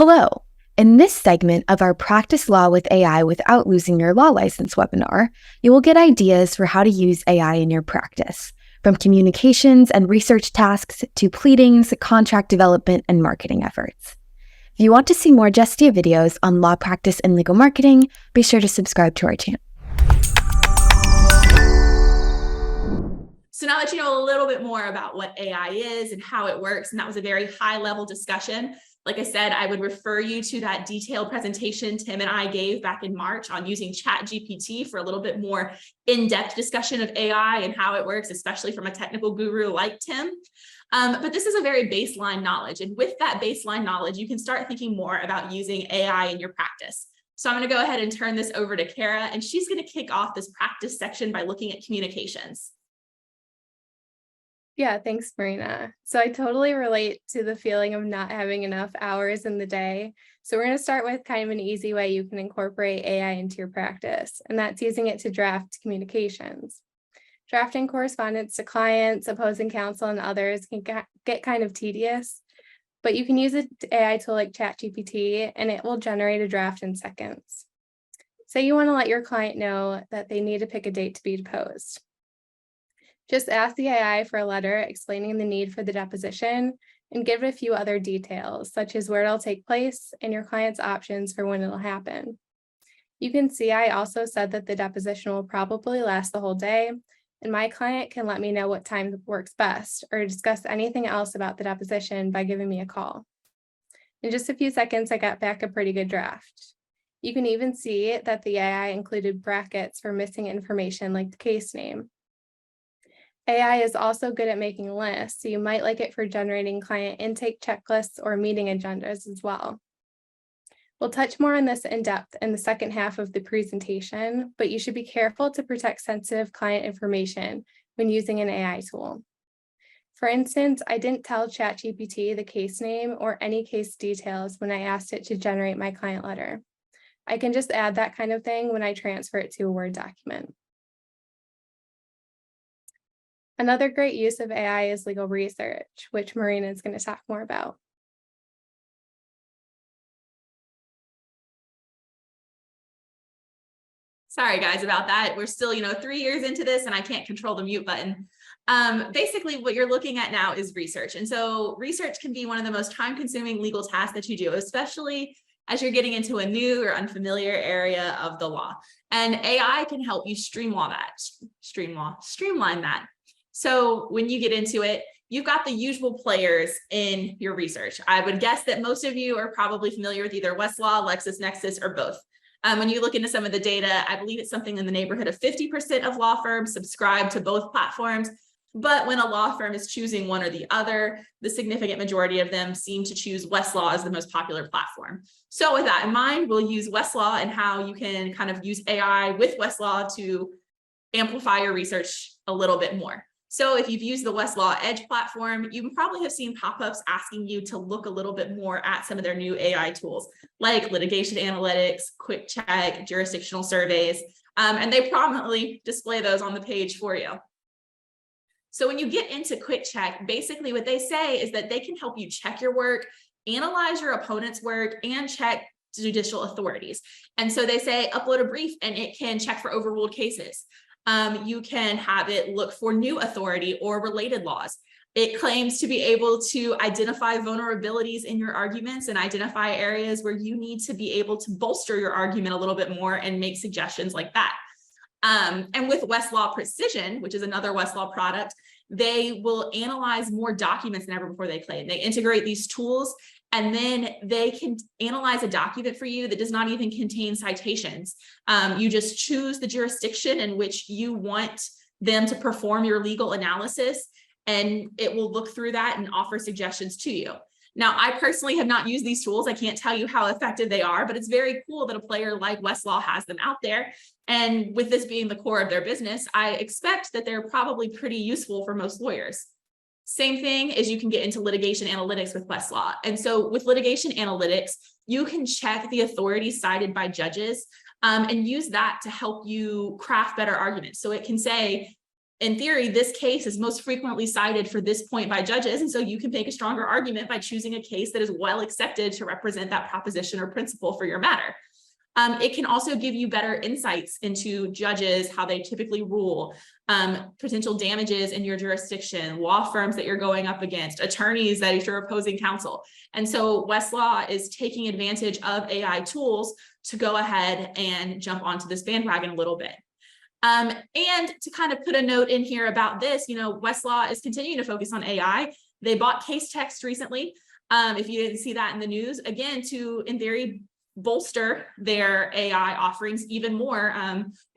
Hello. In this segment of our Practice Law with AI Without Losing Your Law License webinar, you will get ideas for how to use AI in your practice, from communications and research tasks to pleadings, contract development, and marketing efforts. If you want to see more Justia videos on law practice and legal marketing, be sure to subscribe to our channel. So now that you know a little bit more about what AI is and how it works, and that was a very high-level discussion. Like I said, I would refer you to that detailed presentation Tim and I gave back in March on using ChatGPT for a little bit more in-depth discussion of AI and how it works, especially from a technical guru like Tim. But this is a very baseline knowledge. And with that baseline knowledge, you can start thinking more about using AI in your practice. So I'm going to go ahead and turn this over to Kara, and she's going to kick off this practice section by looking at communications. Yeah, thanks, Marina. So I totally relate to the feeling of not having enough hours in the day. So we're going to start with kind of an easy way you can incorporate AI into your practice, and that's using it to draft communications. Drafting correspondence to clients, opposing counsel, and others can get kind of tedious, but you can use an AI tool like ChatGPT, and it will generate a draft in seconds. Say you want to let your client know that they need to pick a date to be deposed. Just ask the AI for a letter explaining the need for the deposition and give it a few other details, such as where it'll take place and your client's options for when it'll happen. You can see I also said that the deposition will probably last the whole day, and my client can let me know what time works best or discuss anything else about the deposition by giving me a call. In just a few seconds, I got back a pretty good draft. You can even see that the AI included brackets for missing information like the case name. AI is also good at making lists, so you might like it for generating client intake checklists or meeting agendas as well. We'll touch more on this in depth in the second half of the presentation, but you should be careful to protect sensitive client information when using an AI tool. For instance, I didn't tell ChatGPT the case name or any case details when I asked it to generate my client letter. I can just add that kind of thing when I transfer it to a Word document. Another great use of AI is legal research, which Marina is going to talk more about. Sorry, guys, about that. We're still, 3 years into this, and I can't control the mute button. Basically, what you're looking at now is research. And so research can be one of the most time-consuming legal tasks that you do, especially as you're getting into a new or unfamiliar area of the law. And AI can help you streamline that. So when you get into it, you've got the usual players in your research. I would guess that most of you are probably familiar with either Westlaw, LexisNexis, or both. When you look into some of the data, I believe it's something in the neighborhood of 50% of law firms subscribe to both platforms. But when a law firm is choosing one or the other, the significant majority of them seem to choose Westlaw as the most popular platform. So with that in mind, we'll use Westlaw and how you can kind of use AI with Westlaw to amplify your research a little bit more. So if you've used the Westlaw Edge platform, you probably have seen pop-ups asking you to look a little bit more at some of their new AI tools, like litigation analytics, quick check, jurisdictional surveys, and they prominently display those on the page for you. So when you get into quick check, basically what they say is that they can help you check your work, analyze your opponent's work, and check judicial authorities. And so they say upload a brief and it can check for overruled cases. You can have it look for new authority or related laws. It claims to be able to identify vulnerabilities in your arguments and identify areas where you need to be able to bolster your argument a little bit more and make suggestions like that. And with Westlaw Precision, which is another Westlaw product, they will analyze more documents than ever before they claim. They integrate these tools, and then they can analyze a document for you that does not even contain citations. You just choose the jurisdiction in which you want them to perform your legal analysis, and it will look through that and offer suggestions to you. Now, I personally have not used these tools. I can't tell you how effective they are, but it's very cool that a player like Westlaw has them out there. And with this being the core of their business, I expect that they're probably pretty useful for most lawyers. Same thing is you can get into litigation analytics with Westlaw. And so with litigation analytics, you can check the authorities cited by judges and use that to help you craft better arguments. So it can say, in theory, this case is most frequently cited for this point by judges. And so you can make a stronger argument by choosing a case that is well accepted to represent that proposition or principle for your matter. It can also give you better insights into judges, how they typically rule, potential damages in your jurisdiction, law firms that you're going up against, attorneys that is your opposing counsel. And so Westlaw is taking advantage of AI tools to go ahead and jump onto this bandwagon a little bit. And to kind of put a note in here about this, Westlaw is continuing to focus on AI. They bought Case Text recently. If you didn't see that in the news, again, to, in theory, bolster their AI offerings even more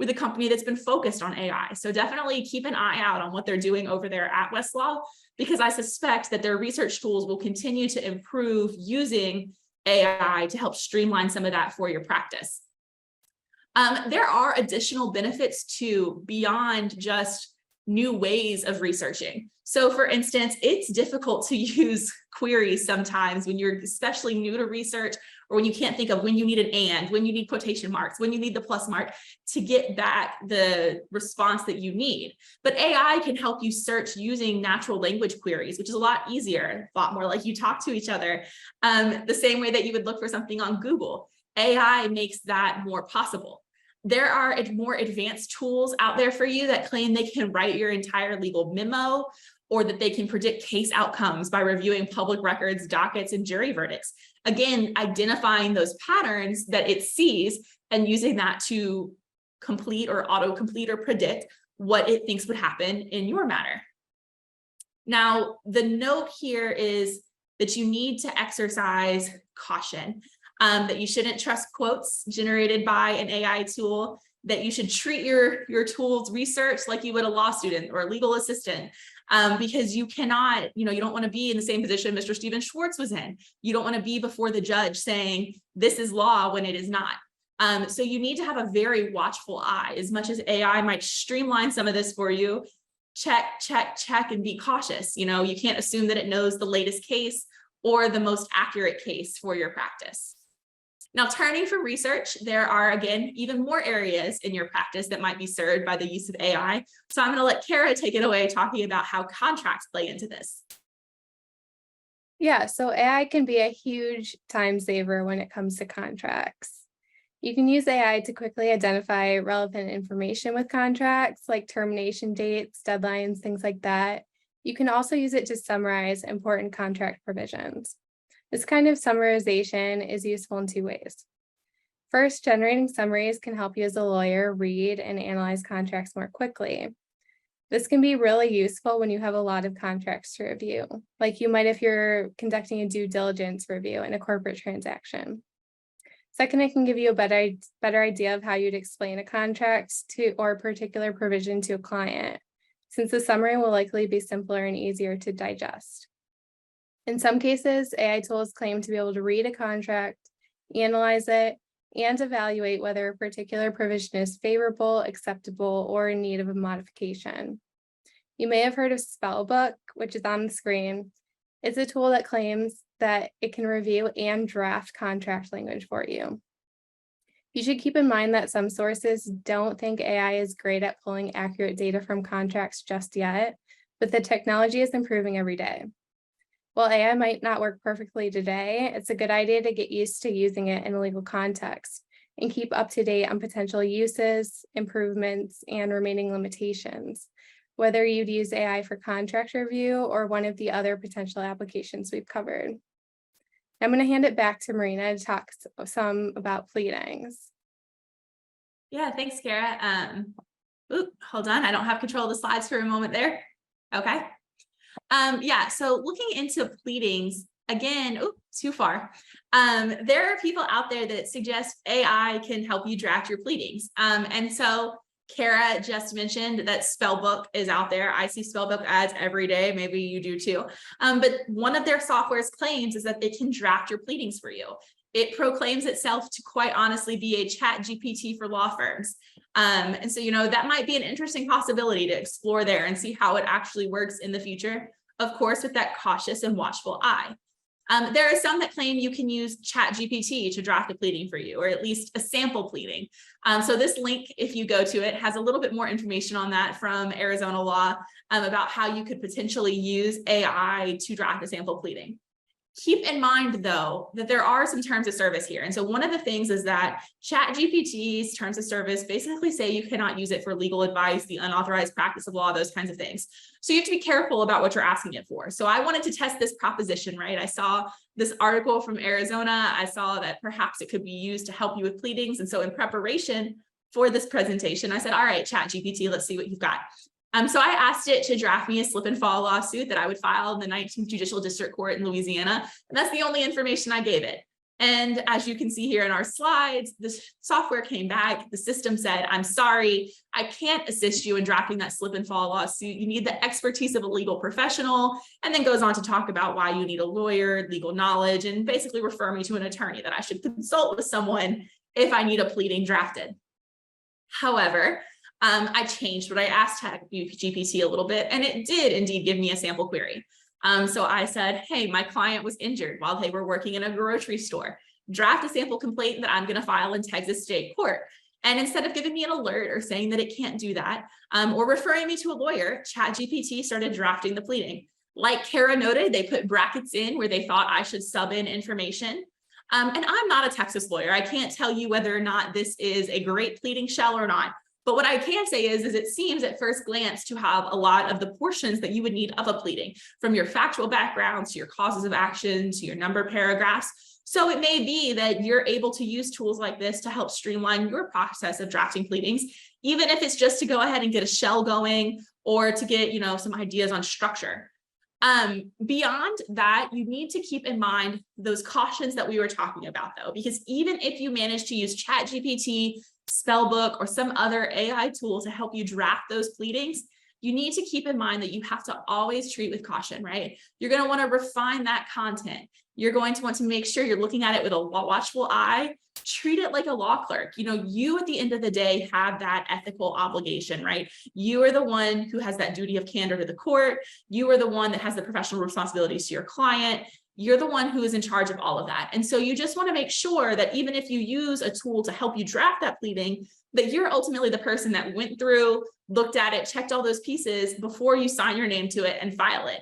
with a company that's been focused on AI. So definitely keep an eye out on what they're doing over there at Westlaw, because I suspect that their research tools will continue to improve using AI to help streamline some of that for your practice. There are additional benefits too, beyond just new ways of researching. So for instance, it's difficult to use queries sometimes when you're especially new to research, or when you can't think of when you need an and, when you need quotation marks, when you need the plus mark to get back the response that you need. But AI can help you search using natural language queries, which is a lot easier, a lot more like you talk to each other, the same way that you would look for something on Google. AI makes that more possible. There are more advanced tools out there for you that claim they can write your entire legal memo, or that they can predict case outcomes by reviewing public records, dockets, and jury verdicts. Again, identifying those patterns that it sees and using that to complete or auto-complete or predict what it thinks would happen in your matter. Now, the note here is that you need to exercise caution. That you shouldn't trust quotes generated by an AI tool, that you should treat your tool's research like you would a law student or a legal assistant, because you cannot, you don't want to be in the same position Mr. Steven Schwartz was in. You don't want to be before the judge saying this is law when it is not. So you need to have a very watchful eye. As much as AI might streamline some of this for you, check, and be cautious. You can't assume that it knows the latest case or the most accurate case for your practice. Now, turning from research, there are, again, even more areas in your practice that might be served by the use of AI. So I'm going to let Kara take it away talking about how contracts play into this. Yeah, so AI can be a huge time saver when it comes to contracts. You can use AI to quickly identify relevant information with contracts, like termination dates, deadlines, things like that. You can also use it to summarize important contract provisions. This kind of summarization is useful in two ways. First, generating summaries can help you as a lawyer read and analyze contracts more quickly. This can be really useful when you have a lot of contracts to review, like you might if you're conducting a due diligence review in a corporate transaction. Second, it can give you a better idea of how you'd explain a contract or a particular provision to a client, since the summary will likely be simpler and easier to digest. In some cases, AI tools claim to be able to read a contract, analyze it, and evaluate whether a particular provision is favorable, acceptable, or in need of a modification. You may have heard of Spellbook, which is on the screen. It's a tool that claims that it can review and draft contract language for you. You should keep in mind that some sources don't think AI is great at pulling accurate data from contracts just yet, but the technology is improving every day. While AI might not work perfectly today, it's a good idea to get used to using it in a legal context and keep up to date on potential uses, improvements, and remaining limitations, whether you'd use AI for contract review or one of the other potential applications we've covered. I'm going to hand it back to Marina to talk some about pleadings. Yeah, thanks, Kara. Hold on, I don't have control of the slides for a moment there. Okay. Yeah, so looking into pleadings, again, too far. There are people out there that suggest AI can help you draft your pleadings. And so Kara just mentioned that Spellbook is out there. I see Spellbook ads every day. Maybe you do too. But one of their software's claims is that they can draft your pleadings for you. It proclaims itself to quite honestly be a chat GPT for law firms. And so, that might be an interesting possibility to explore there and see how it actually works in the future. Of course, with that cautious and watchful eye. There are some that claim you can use ChatGPT to draft a pleading for you, or at least a sample pleading. So this link, if you go to it, has a little bit more information on that from Arizona law about how you could potentially use AI to draft a sample pleading. Keep in mind, though, that there are some terms of service here. And so one of the things is that ChatGPT's terms of service basically say you cannot use it for legal advice, the unauthorized practice of law, those kinds of things. So you have to be careful about what you're asking it for. So I wanted to test this proposition, right? I saw this article from Arizona. I saw that perhaps it could be used to help you with pleadings. And so in preparation for this presentation, I said, all right, ChatGPT, let's see what you've got. So I asked it to draft me a slip and fall lawsuit that I would file in the 19th Judicial District Court in Louisiana. And that's the only information I gave it. And as you can see here in our slides, the software came back. The system said, I'm sorry, I can't assist you in drafting that slip and fall lawsuit. You need the expertise of a legal professional, and then goes on to talk about why you need a lawyer, legal knowledge, and basically refer me to an attorney that I should consult with someone if I need a pleading drafted. However, I changed what I asked GPT a little bit, and it did indeed give me a sample query. So I said, hey, my client was injured while they were working in a grocery store. Draft a sample complaint that I'm going to file in Texas State Court. And instead of giving me an alert or saying that it can't do that, or referring me to a lawyer, ChatGPT started drafting the pleading. Like Kara noted, they put brackets in where they thought I should sub in information. And I'm not a Texas lawyer. I can't tell you whether or not this is a great pleading shell or not. But what I can say is it seems at first glance to have a lot of the portions that you would need of a pleading, from your factual background to your causes of action to your number paragraphs. So it may be that you're able to use tools like this to help streamline your process of drafting pleadings, even if it's just to go ahead and get a shell going or to get, some ideas on structure. Beyond that, you need to keep in mind those cautions that we were talking about, though, because even if you manage to use ChatGPT, Spellbook, or some other AI tool to help you draft those pleadings, you need to keep in mind that you have to always treat with caution, right? You're going to want to refine that content. You're going to want to make sure you're looking at it with a watchful eye. Treat it like a law clerk. You at the end of the day have that ethical obligation, right? You are the one who has that duty of candor to the court. You are the one that has the professional responsibilities to your client. You're the one who is in charge of all of that. And so you just want to make sure that even if you use a tool to help you draft that pleading, that you're ultimately the person that went through, looked at it, checked all those pieces before you sign your name to it and file it.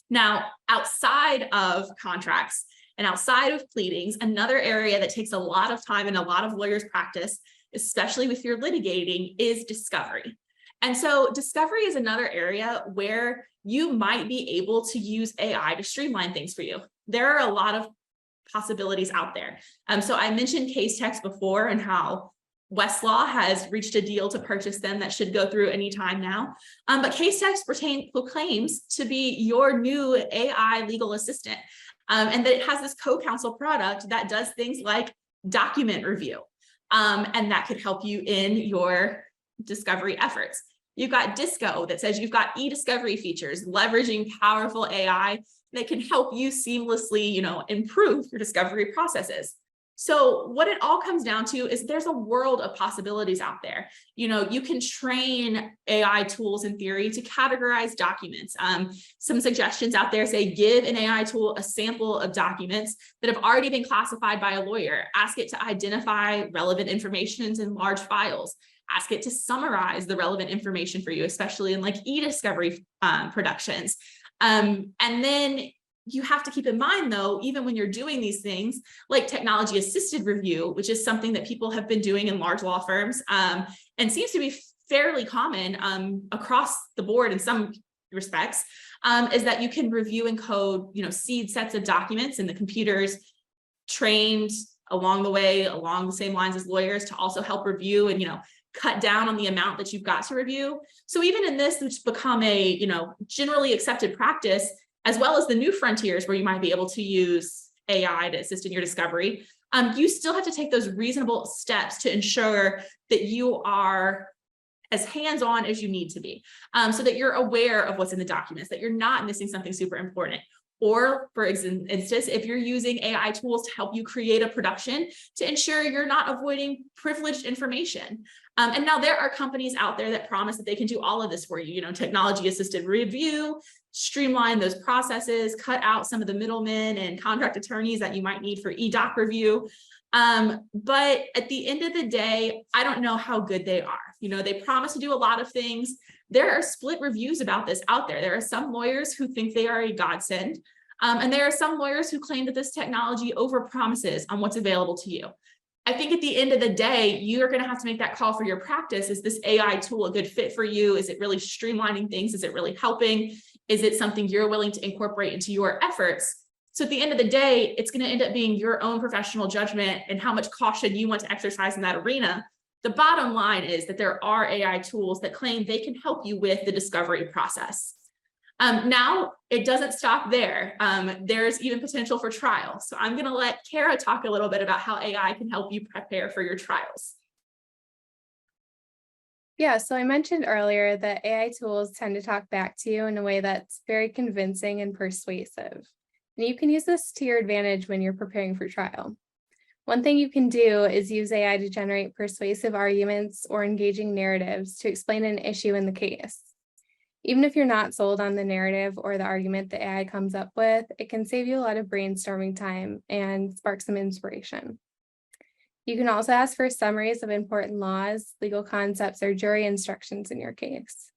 Now, outside of contracts and outside of pleadings, another area that takes a lot of time and a lot of lawyers practice, especially if you're litigating, is discovery. And so discovery is another area where you might be able to use AI to streamline things for you. There are a lot of possibilities out there. So I mentioned case text before and how Westlaw has reached a deal to purchase them that should go through any time now. But case text proclaims to be your new AI legal assistant, and that it has this co-counsel product that does things like document review, and that could help you in your discovery efforts. You've got Disco that says you've got e-discovery features, leveraging powerful AI that can help you seamlessly, improve your discovery processes. So what it all comes down to is there's a world of possibilities out there. You can train AI tools in theory to categorize documents. Some suggestions out there say give an AI tool a sample of documents that have already been classified by a lawyer. Ask it to identify relevant information in large files. Ask it to summarize the relevant information for you, especially in like e-discovery productions. And then you have to keep in mind, though, even when you're doing these things like technology assisted review, which is something that people have been doing in large law firms and seems to be fairly common across the board in some respects, is that you can review and code, seed sets of documents, and the computer's trained along the way, along the same lines as lawyers, to also help review and, cut down on the amount that you've got to review. So even in this, which has become a, generally accepted practice, as well as the new frontiers where you might be able to use AI to assist in your discovery, you still have to take those reasonable steps to ensure that you are as hands-on as you need to be, so that you're aware of what's in the documents, that you're not missing something super important. Or for instance, if you're using AI tools to help you create a production, to ensure you're not avoiding privileged information. And now there are companies out there that promise that they can do all of this for you, technology assisted review, streamline those processes, cut out some of the middlemen and contract attorneys that you might need for e-doc review. But at the end of the day, I don't know how good they are. They promise to do a lot of things. There are split reviews about this out there. There are some lawyers who think they are a godsend. And there are some lawyers who claim that this technology overpromises on what's available to you. I think at the end of the day, you're going to have to make that call for your practice. Is this AI tool a good fit for you? Is it really streamlining things? Is it really helping? Is it something you're willing to incorporate into your efforts? So at the end of the day, it's going to end up being your own professional judgment and how much caution you want to exercise in that arena. The bottom line is that there are AI tools that claim they can help you with the discovery process. Now, it doesn't stop there. There's even potential for trial. So I'm going to let Kara talk a little bit about how AI can help you prepare for your trials. Yeah, so I mentioned earlier that AI tools tend to talk back to you in a way that's very convincing and persuasive. And you can use this to your advantage when you're preparing for trial. One thing you can do is use AI to generate persuasive arguments or engaging narratives to explain an issue in the case. Even if you're not sold on the narrative or the argument that AI comes up with, it can save you a lot of brainstorming time and spark some inspiration. You can also ask for summaries of important laws, legal concepts, or jury instructions in your case.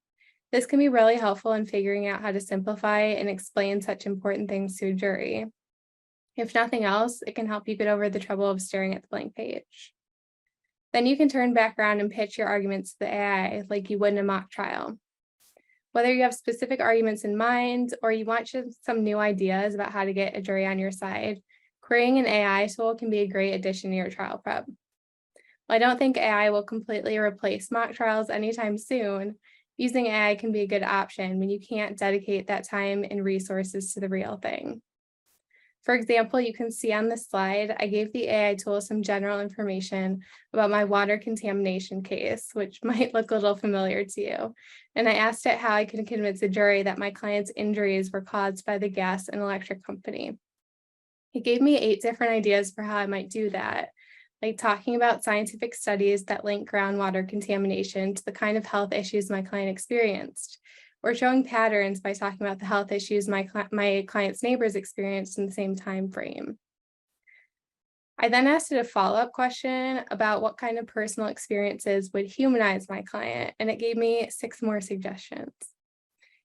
This can be really helpful in figuring out how to simplify and explain such important things to a jury. If nothing else, it can help you get over the trouble of staring at the blank page. Then you can turn back around and pitch your arguments to the AI like you would in a mock trial. Whether you have specific arguments in mind or you want some new ideas about how to get a jury on your side, creating an AI tool can be a great addition to your trial prep. While I don't think AI will completely replace mock trials anytime soon, using AI can be a good option when you can't dedicate that time and resources to the real thing. For example, you can see on this slide, I gave the AI tool some general information about my water contamination case, which might look a little familiar to you. And I asked it how I can convince a jury that my client's injuries were caused by the gas and electric company. It gave me 8 different ideas for how I might do that, like talking about scientific studies that link groundwater contamination to the kind of health issues my client experienced, or showing patterns by talking about the health issues my client's neighbors experienced in the same time frame. I then asked it a follow-up question about what kind of personal experiences would humanize my client, and it gave me 6 more suggestions.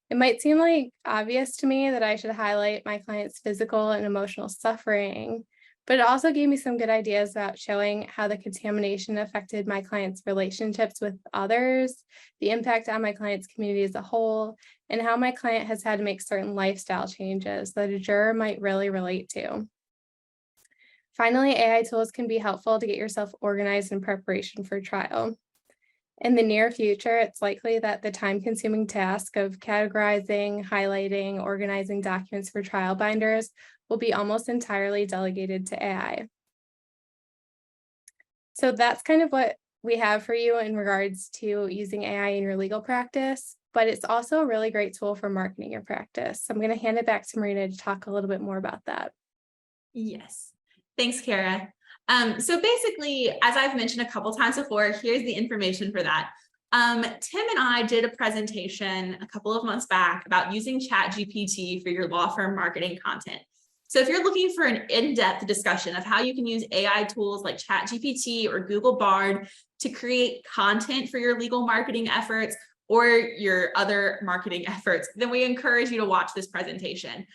It might seem like obvious to me that I should highlight my client's physical and emotional suffering, but it also gave me some good ideas about showing how the contamination affected my client's relationships with others, the impact on my client's community as a whole, and how my client has had to make certain lifestyle changes that a juror might really relate to. Finally, AI tools can be helpful to get yourself organized in preparation for trial. In the near future, it's likely that the time-consuming task of categorizing, highlighting, organizing documents for trial binders will be almost entirely delegated to AI. So that's kind of what we have for you in regards to using AI in your legal practice, but it's also a really great tool for marketing your practice. So I'm going to hand it back to Marina to talk a little bit more about that. Yes. Thanks, Kara. So basically, as I've mentioned a couple times before, here's the information for that. Tim and I did a presentation a couple of months back about using ChatGPT for your law firm marketing content. So if you're looking for an in-depth discussion of how you can use AI tools like ChatGPT or Google Bard to create content for your legal marketing efforts or your other marketing efforts, then we encourage you to watch this presentation.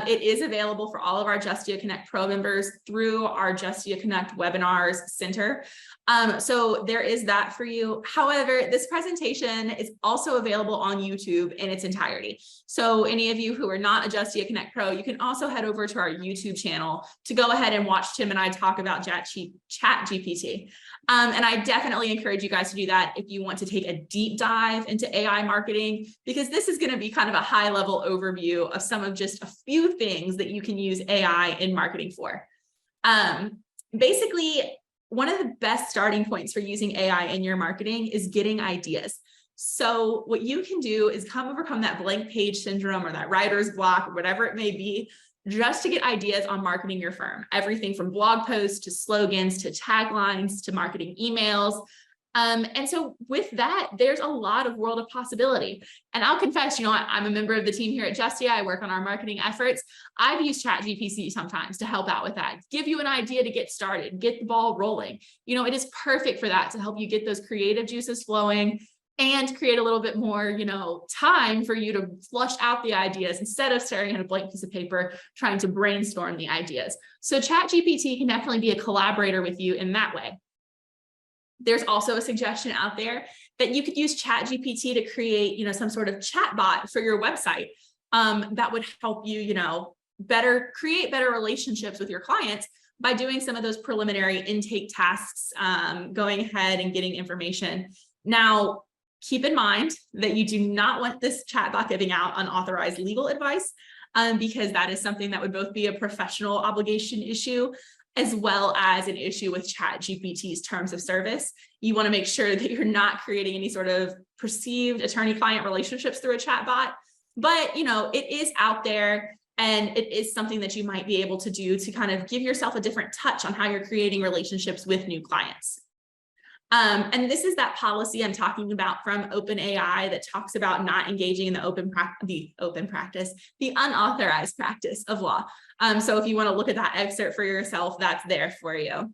It is available for all of our Justia Connect Pro members through our Justia Connect Webinars Center. So there is that for you. However, this presentation is also available on YouTube in its entirety. So any of you who are not a Justia Connect Pro, you can also head over to our YouTube channel to go ahead and watch Tim and I talk about ChatGPT. And I definitely encourage you guys to do that if you want to take a deep dive into AI marketing, because this is going to be kind of a high level overview of some of just a few things that you can use AI in marketing for. Basically, one of the best starting points for using AI in your marketing is getting ideas. So what you can do is overcome that blank page syndrome or that writer's block or whatever it may be, just to get ideas on marketing your firm. Everything from blog posts to slogans to taglines to marketing emails. And so with that, there's a lot of world of possibility. And I'll confess, I'm a member of the team here at Justia. I work on our marketing efforts. I've used ChatGPT sometimes to help out with that, give you an idea to get started, get the ball rolling. It is perfect for that, to help you get those creative juices flowing and create a little bit more, time for you to flush out the ideas instead of staring at a blank piece of paper, trying to brainstorm the ideas. So ChatGPT can definitely be a collaborator with you in that way. There's also a suggestion out there that you could use ChatGPT to create, some sort of chat bot for your website that would help you, create better relationships with your clients by doing some of those preliminary intake tasks, going ahead and getting information. Now, keep in mind that you do not want this chatbot giving out unauthorized legal advice, because that is something that would both be a professional obligation issue as well as an issue with ChatGPT's terms of service. You want to make sure that you're not creating any sort of perceived attorney-client relationships through a chatbot. But, it is out there, and it is something that you might be able to do to kind of give yourself a different touch on how you're creating relationships with new clients. And this is that policy I'm talking about from OpenAI that talks about not engaging in the unauthorized practice of law. So if you want to look at that excerpt for yourself, that's there for you.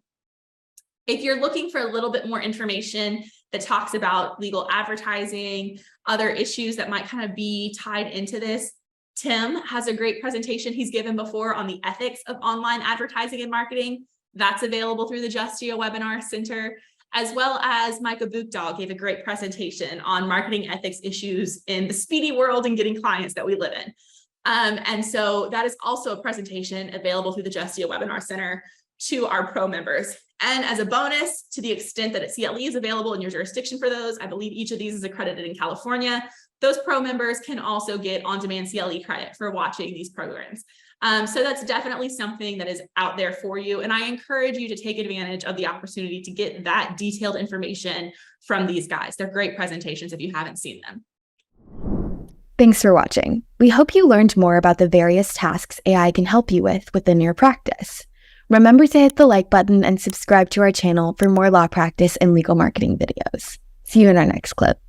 If you're looking for a little bit more information that talks about legal advertising, other issues that might kind of be tied into this, Tim has a great presentation he's given before on the ethics of online advertising and marketing. That's available through the Justia Webinar Center, as well as Micah Buchdahl gave a great presentation on marketing ethics issues in the speedy world and getting clients that we live in. And so that is also a presentation available through the Justia Webinar Center to our pro members. And as a bonus, to the extent that CLE is available in your jurisdiction for those, I believe each of these is accredited in California, those pro members can also get on-demand CLE credit for watching these programs. So that's definitely something that is out there for you. And I encourage you to take advantage of the opportunity to get that detailed information from these guys. They're great presentations if you haven't seen them. Thanks for watching. We hope you learned more about the various tasks AI can help you with within your practice. Remember to hit the like button and subscribe to our channel for more law practice and legal marketing videos. See you in our next clip.